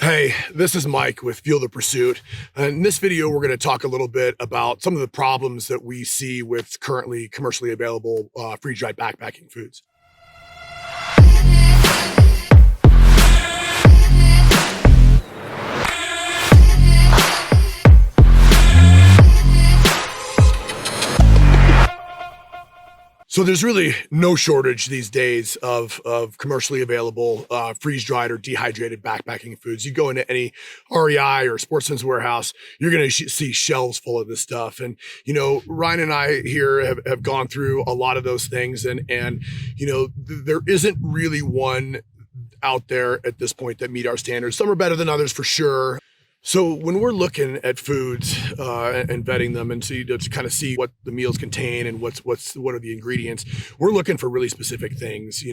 Hey, this is Mike with Fuel the Pursuit. And in this video, we're going to talk a little bit about some of the problems that we see with currently commercially available freeze-dried backpacking foods. So there's really no shortage these days of commercially available freeze-dried or dehydrated backpacking foods. You go into any REI or Sportsman's Warehouse, you're going to see shelves full of this stuff. And, Ryan and I here have gone through a lot of those things. And there isn't really one out there at this point that meet our standards. Some are better than others for sure. So when we're looking at foods and vetting them and to kind of see what the meals contain and what are the ingredients, we're looking for really specific things.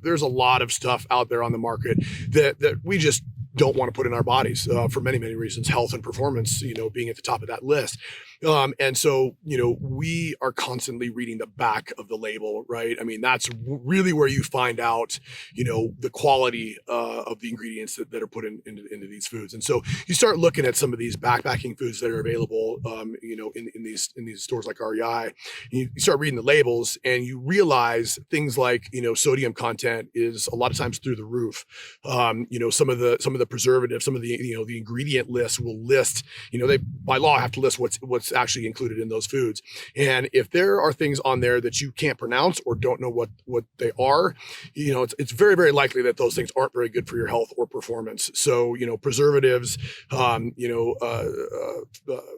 There's a lot of stuff out there on the market that we just don't want to put in our bodies for many, many reasons, health and performance, being at the top of that list. And so, we are constantly reading the back of the label, right? I mean, that's really where you find out, the quality of the ingredients that are put into these foods. And so you start looking at some of these backpacking foods that are available, in these stores like REI. You start reading the labels and you realize things like, sodium content is a lot of times through the roof. Some of the preservatives, some of the, the ingredient list will list, they by law have to list what's actually included in those foods. And if there are things on there that you can't pronounce or don't know what they are, it's very, very likely that those things aren't very good for your health or performance. So, preservatives,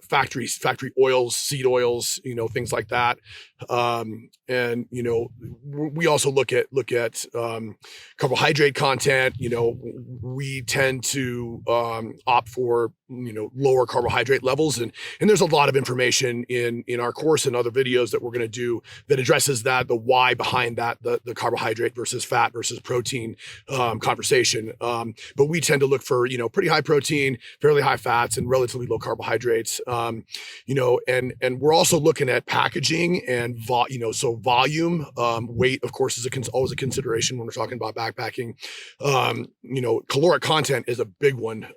factory oils, seed oils, things like that. And we also look at carbohydrate content. We tend to opt for lower carbohydrate levels, and there's a lot of information in our course and other videos that we're going to do that addresses that, the why behind that, the carbohydrate versus fat versus protein conversation. But we tend to look for pretty high protein, fairly high fats, and relatively low carbohydrates. And we're also looking at packaging and volume. Weight, of course, is always a consideration when we're talking about backpacking. Caloric content is a big one.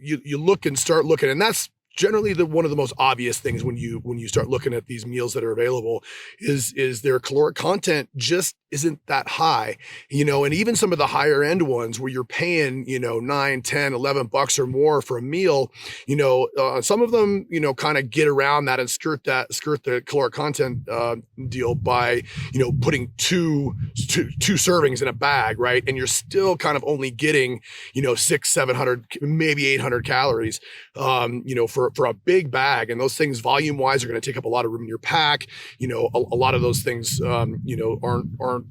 You look and start looking, and that's generally one of the most obvious things when you start looking at these meals that are available is their caloric content just isn't that high, and even some of the higher end ones where you're paying, $9, $10, $11 or more for a meal, some of them, kind of get around that and skirt the caloric content deal by, putting two servings in a bag, right? And you're still kind of only getting, 600, 700, maybe 800 calories, for a big bag. And those things volume wise are going to take up a lot of room in your pack. A lot of those things, aren't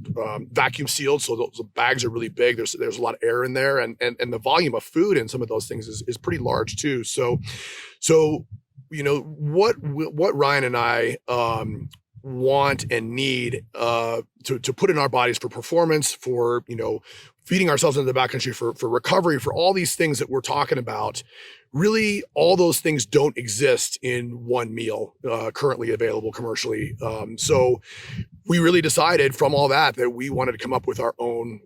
vacuum sealed. So those bags are really big. There's a lot of air in there, and the volume of food in some of those things is pretty large too. So, what Ryan and I, want and need, to put in our bodies for performance, for, feeding ourselves into the backcountry, for recovery, for all these things that we're talking about. Really, all those things don't exist in one meal currently available commercially. So we really decided from all that we wanted to come up with our own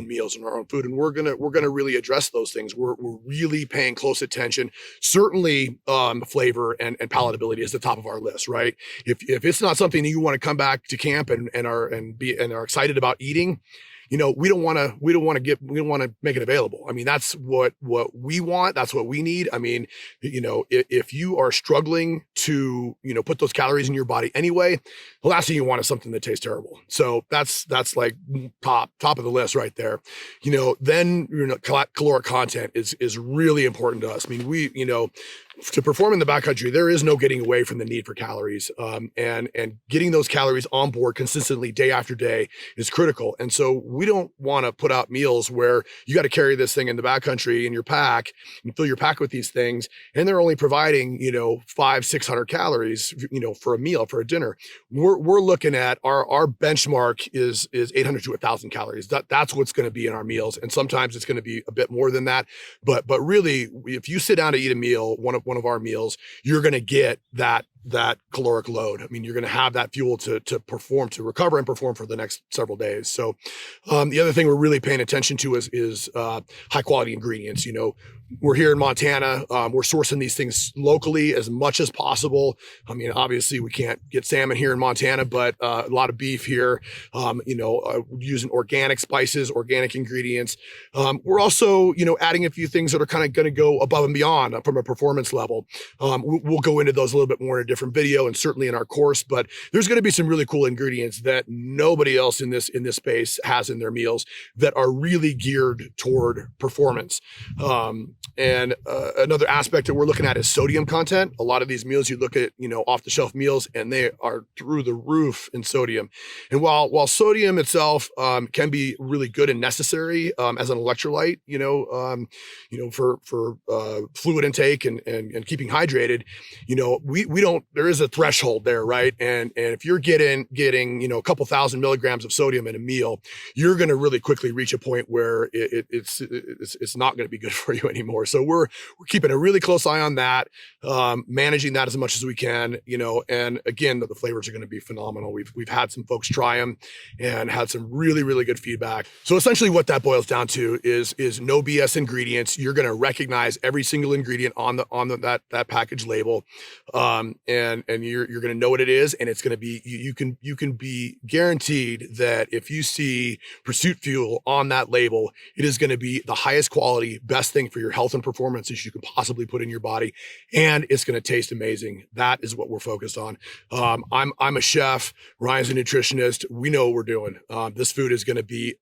meals and our own food, and we're gonna really address those things. We're really paying close attention. Certainly, flavor and palatability is the top of our list, right? If it's not something that you want to come back to camp and are excited about eating, we don't want to make it available. I mean, that's what we want. That's what we need. I mean, if you are struggling to, put those calories in your body anyway, the last thing you want is something that tastes terrible. So that's like top of the list right there. Then, caloric content is really important to us. I mean, to perform in the backcountry, there is no getting away from the need for calories, and getting those calories on board consistently day after day is critical. And so we don't want to put out meals where you got to carry this thing in the backcountry in your pack and fill your pack with these things, and they're only providing 500-600 calories for a meal, for a dinner. We're looking at our benchmark is 800 to 1,000 calories. That's what's going to be in our meals, and sometimes it's going to be a bit more than that. But really, if you sit down to eat a meal, one of our meals, you're going to get that that caloric load. I mean, you're going to have that fuel to perform, to recover and perform for the next several days. So the other thing we're really paying attention to is high quality ingredients. You know, we're here in Montana. We're sourcing these things locally as much as possible. I mean, obviously we can't get salmon here in Montana, but a lot of beef here. You know, using organic spices, organic ingredients. We're also, you know, adding a few things that are kind of going to go above and beyond from a performance level. We'll go into those a little bit more in a different video and certainly in our course, but there's going to be some really cool ingredients that nobody else in this space has in their meals that are really geared toward performance. And another aspect that we're looking at is sodium content. A lot of these meals, you look at, you know, off the shelf meals, and they are through the roof in sodium. And while sodium itself can be really good and necessary as an electrolyte, you know, for fluid intake and keeping hydrated, you know, we don't, there is a threshold there, right? And if you're getting, you know, a couple thousand milligrams of sodium in a meal, you're going to really quickly reach a point where it's not going to be good for you anymore. So we're keeping a really close eye on that, managing that as much as we can, you know, and again, the flavors are going to be phenomenal. We've had some folks try them and had some really, really good feedback. So essentially what that boils down to is no BS ingredients. You're going to recognize every single ingredient on that package label. And you're going to know what it is. And it's going to be, you can be guaranteed that if you see Pursuit Fuel on that label, it is going to be the highest quality, best thing for your health and performance that you can possibly put in your body. And it's going to taste amazing. That is what we're focused on. I'm a chef. Ryan's a nutritionist. We know what we're doing. This food is going to be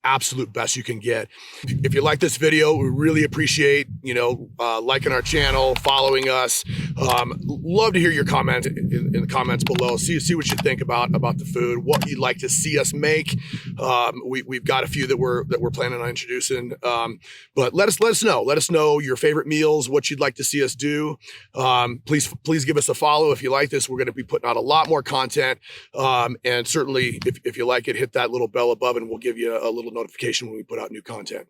absolute best you can get. If you like this video, we really appreciate, you know, liking our channel, following us. Love to hear your comments in the comments below. See what you think about the food, what you'd like to see us make. We've got a few that we're planning on introducing. But let us know. Let us know your favorite meals, what you'd like to see us do. Please give us a follow if you like this. We're going to be putting out a lot more content. And certainly if you like it, hit that little bell above and we'll give you a little notification when we put out new content.